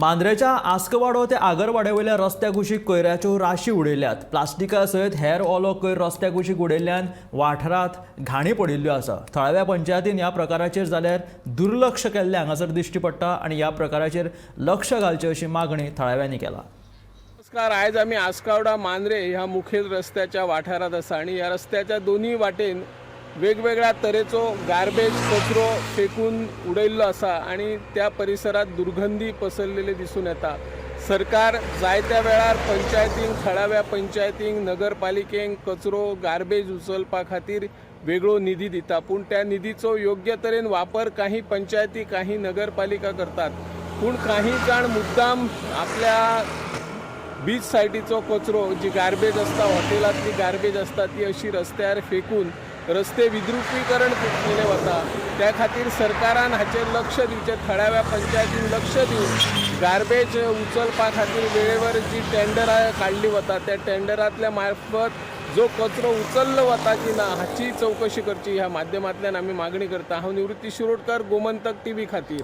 मांद्रेच्या आस्कवाडो ते आगरवाड्या वयल्या रस्त्या कुशीक कोयऱ्याच्यो राशी उडयल्यात। प्लास्टिका सयत हेर ओलो कोयर रस्त्या कुशीक उडयल्ल्यान वाठारांत घाणी पडिल्ल्यो आसा। थळाव्या पंचायतीन ह्या प्रकाराचेर जाल्यार दुर्लक्ष केल्ले हांगासर दिश्टी पडटा आनी ह्या प्रकाराचेर लक्ष घालचें अशी मागणी थळाव्यांनी केला। नमस्कार, आज आम्ही आस्कवाडा मांद्रे ह्या मुखेल रस्त्याच्या वाठारात आसा आणि ह्या रस्त्याच्या दोन्ही वाटेन वेगवेगळ्या तरेचो गार्बेज कचरो फेकून उडयल्लो आसा आणि त्या परिसरात दुर्गंधी पसरलेली दिसून येता। सरकार जायत्या वेळार पंचायतींक, थळाव्या पंचायतींक, नगरपालिकेक कचरो गार्बेज उचलपा खातीर वेगळो निधी दिता, पूण त्या निधीचो योग्य तरेन वापर काही पंचायती, काही नगरपालिका करतात, पूण काही जाण मुद्दाम आपल्या बीच सायडीचो कचरो, जी गार्बेज असता, हॉटेलांतली गार्बेज असता, ती अशी रस्त्यार फेकून रस्ते विद्रुपीकरण केले वता। त्या खातीर सरकारान हाचेर लक्ष दिवचें, थळाव्या पंचायतीन लक्ष दिवन गार्बेज उचलपा खातीर वेळेवर जी टेंडरां काढली वता, त्या टेंडरांतल्या मार्फत जो कचरो उचललो वता की ना हाची चवकशी करची ह्या माध्यमांतल्यान आमी मागणी करता। हांव निवृत्ती शिरोडकर, गोमंतक टीव्ही खातीर।